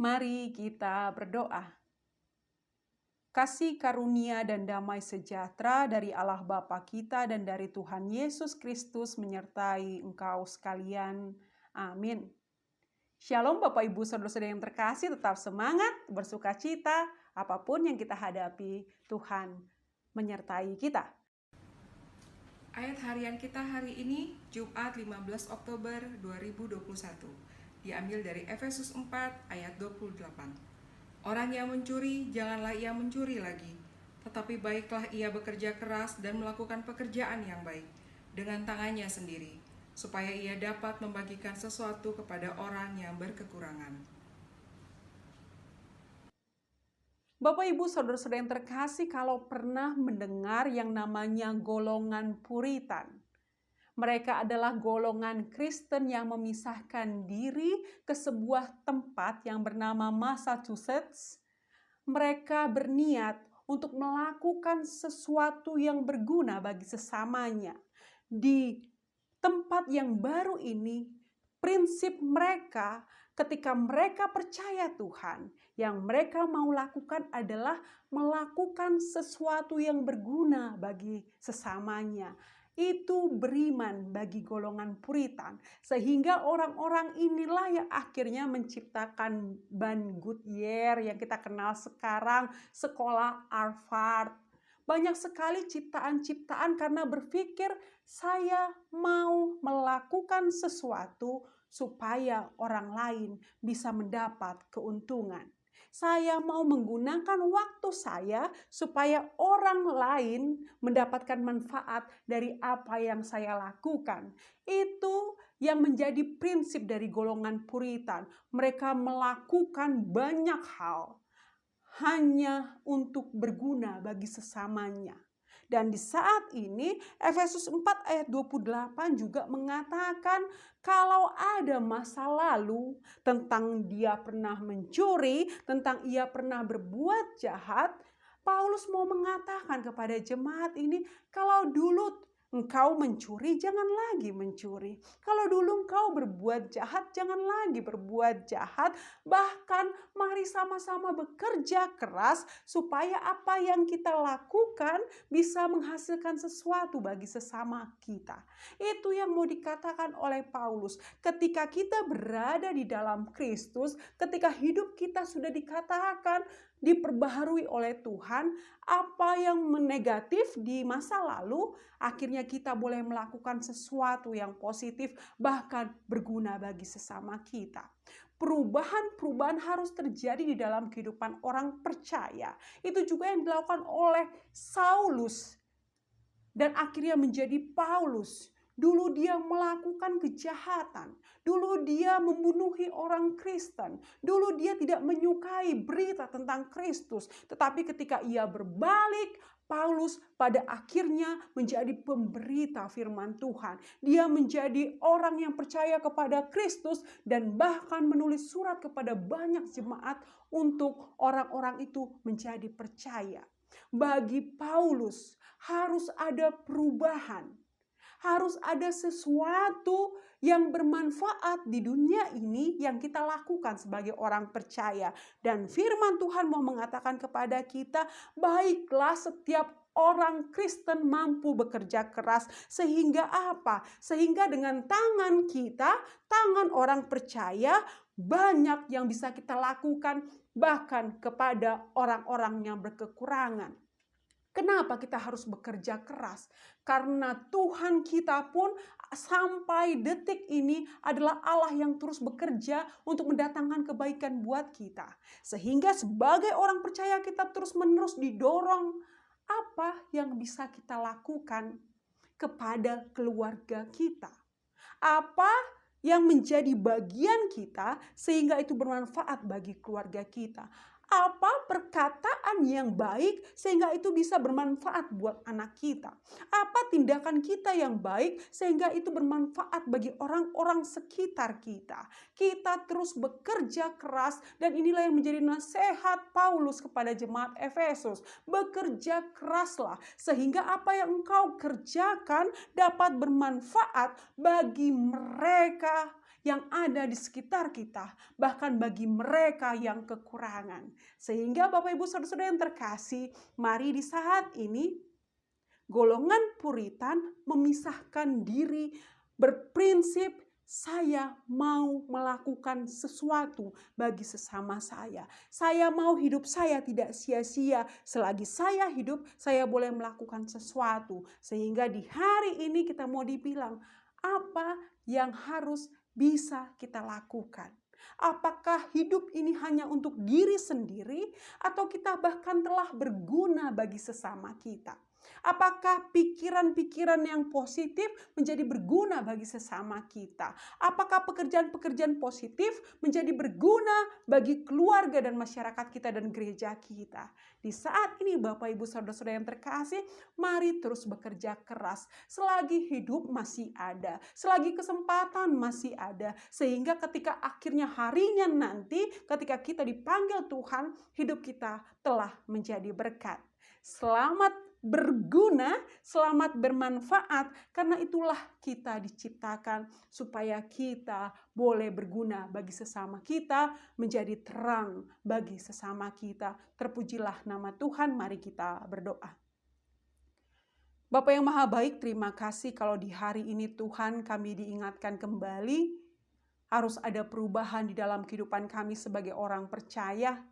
Mari kita berdoa. Kasih karunia dan damai sejahtera dari Allah Bapa kita dan dari Tuhan Yesus Kristus menyertai engkau sekalian. Amin. Shalom Bapak Ibu Saudara-saudara yang terkasih, tetap semangat, bersukacita, apapun yang kita hadapi, Tuhan menyertai kita. Ayat harian kita hari ini, Jumat 15 Oktober 2021. Diambil dari Efesus 4 ayat 28. Orang yang mencuri, janganlah ia mencuri lagi, tetapi baiklah ia bekerja keras dan melakukan pekerjaan yang baik dengan tangannya sendiri, supaya ia dapat membagikan sesuatu kepada orang yang berkekurangan. Bapak Ibu Saudara-saudara yang terkasih, kalau pernah mendengar yang namanya golongan Puritan, mereka adalah golongan Kristen yang memisahkan diri ke sebuah tempat yang bernama Massachusetts. Mereka berniat untuk melakukan sesuatu yang berguna bagi sesamanya. Di tempat yang baru ini, prinsip mereka ketika mereka percaya Tuhan, yang mereka mau lakukan adalah melakukan sesuatu yang berguna bagi sesamanya. Itu beriman bagi golongan Puritan, sehingga orang-orang inilah yang akhirnya menciptakan ban Goodyear yang kita kenal sekarang, sekolah Harvard. Banyak sekali ciptaan-ciptaan karena berpikir saya mau melakukan sesuatu supaya orang lain bisa mendapat keuntungan. Saya mau menggunakan waktu saya supaya orang lain mendapatkan manfaat dari apa yang saya lakukan. Itu yang menjadi prinsip dari golongan Puritan. Mereka melakukan banyak hal hanya untuk berguna bagi sesamanya. Dan di saat ini Efesus 4 ayat 28 juga mengatakan kalau ada masa lalu tentang dia pernah mencuri, tentang ia pernah berbuat jahat, Paulus mau mengatakan kepada jemaat ini, kalau dulu engkau mencuri, jangan lagi mencuri. Kalau dulu engkau berbuat jahat, jangan lagi berbuat jahat. Bahkan mari sama-sama bekerja keras supaya apa yang kita lakukan bisa menghasilkan sesuatu bagi sesama kita. Itu yang mau dikatakan oleh Paulus. Ketika kita berada di dalam Kristus, ketika hidup kita sudah dikatakan diperbaharui oleh Tuhan, apa yang negatif di masa lalu, akhirnya kita boleh melakukan sesuatu yang positif, bahkan berguna bagi sesama kita. perubahan-perubahan harus terjadi di dalam kehidupan orang percaya. Itu juga yang dilakukan oleh Saulus dan akhirnya menjadi Paulus. Dulu dia melakukan kejahatan. Dulu dia membunuhi orang Kristen. Dulu dia tidak menyukai berita tentang Kristus. Tetapi ketika ia berbalik, Paulus pada akhirnya menjadi pemberita firman Tuhan. Dia menjadi orang yang percaya kepada Kristus dan bahkan menulis surat kepada banyak jemaat untuk orang-orang itu menjadi percaya. Bagi Paulus harus ada perubahan. Harus ada sesuatu yang bermanfaat di dunia ini yang kita lakukan sebagai orang percaya. Dan firman Tuhan mau mengatakan kepada kita, baiklah setiap orang Kristen mampu bekerja keras. Sehingga apa? Sehingga dengan tangan kita, tangan orang percaya, banyak yang bisa kita lakukan bahkan kepada orang-orang yang berkekurangan. Kenapa kita harus bekerja keras? Karena Tuhan kita pun sampai detik ini adalah Allah yang terus bekerja untuk mendatangkan kebaikan buat kita. Sehingga sebagai orang percaya kita terus-menerus didorong apa yang bisa kita lakukan kepada keluarga kita. Apa yang menjadi bagian kita sehingga itu bermanfaat bagi keluarga kita. Apa perkataan yang baik sehingga itu bisa bermanfaat buat anak kita. Apa tindakan kita yang baik sehingga itu bermanfaat bagi orang-orang sekitar kita. Kita terus bekerja keras dan inilah yang menjadi nasihat Paulus kepada jemaat Efesus. Bekerja keraslah sehingga apa yang engkau kerjakan dapat bermanfaat bagi mereka yang ada di sekitar kita, bahkan bagi mereka yang kekurangan. Sehingga Bapak Ibu Saudara-saudara yang terkasih, mari di saat ini golongan Puritan memisahkan diri, berprinsip saya mau melakukan sesuatu bagi sesama saya. Saya mau hidup saya tidak sia-sia. Selagi saya hidup, saya boleh melakukan sesuatu. Sehingga di hari ini kita mau dibilang, apa yang harus bisa kita lakukan? Apakah hidup ini hanya untuk diri sendiri atau kita bahkan telah berguna bagi sesama kita? Apakah pikiran-pikiran yang positif menjadi berguna bagi sesama kita? Apakah pekerjaan-pekerjaan positif menjadi berguna bagi keluarga dan masyarakat kita dan gereja kita? Di saat ini Bapak Ibu Saudara-saudara yang terkasih, mari terus bekerja keras selagi hidup masih ada, selagi kesempatan masih ada, sehingga ketika akhirnya harinya nanti ketika kita dipanggil Tuhan, hidup kita telah menjadi berkat. Selamat berguna, selamat bermanfaat, karena itulah kita diciptakan supaya kita boleh berguna bagi sesama kita, menjadi terang bagi sesama kita. Terpujilah nama Tuhan, mari kita berdoa. Bapa yang Maha Baik, terima kasih kalau di hari ini Tuhan kami diingatkan kembali harus ada perubahan di dalam kehidupan kami sebagai orang percaya.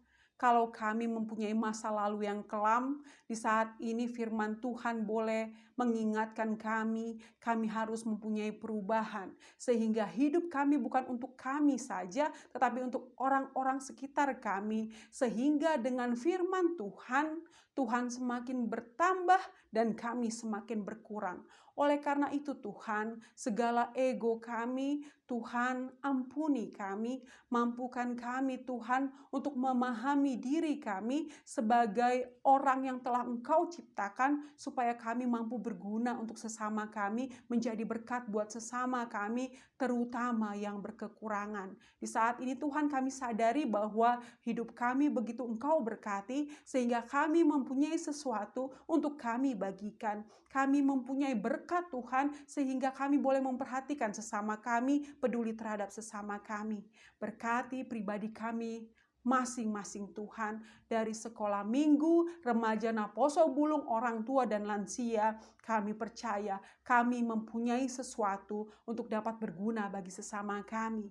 Kalau kami mempunyai masa lalu yang kelam, di saat ini firman Tuhan boleh mengingatkan kami harus mempunyai perubahan. Sehingga hidup kami bukan untuk kami saja, tetapi untuk orang-orang sekitar kami. Sehingga dengan firman Tuhan, Tuhan semakin bertambah dan kami semakin berkurang. Oleh karena itu Tuhan, segala ego kami, Tuhan ampuni kami, mampukan kami Tuhan untuk memahami diri kami sebagai orang yang telah Engkau ciptakan supaya kami mampu berguna untuk sesama kami, menjadi berkat buat sesama kami, terutama yang berkekurangan. Di saat ini Tuhan kami sadari bahwa hidup kami begitu Engkau berkati sehingga kami mempunyai sesuatu untuk kami bagikan. Kami mempunyai berkat Tuhan sehingga kami boleh memperhatikan sesama kami, peduli terhadap sesama kami. Berkati pribadi kami masing-masing Tuhan, dari sekolah minggu, remaja, naposo bulung, orang tua dan lansia. Kami percaya kami mempunyai sesuatu untuk dapat berguna bagi sesama kami.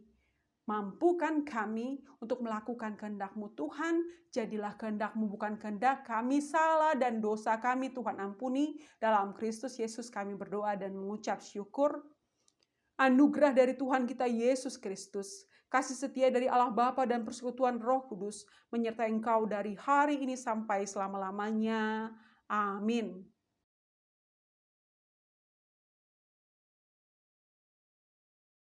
Mampukan kami untuk melakukan kehendak-Mu Tuhan, jadilah kehendak-Mu bukan kehendak kami, salah dan dosa kami Tuhan ampuni. Dalam Kristus Yesus kami berdoa dan mengucap syukur. Anugerah dari Tuhan kita Yesus Kristus, Kasih setia dari Allah Bapa dan persekutuan Roh Kudus menyertai engkau dari hari ini sampai selama-lamanya. Amin.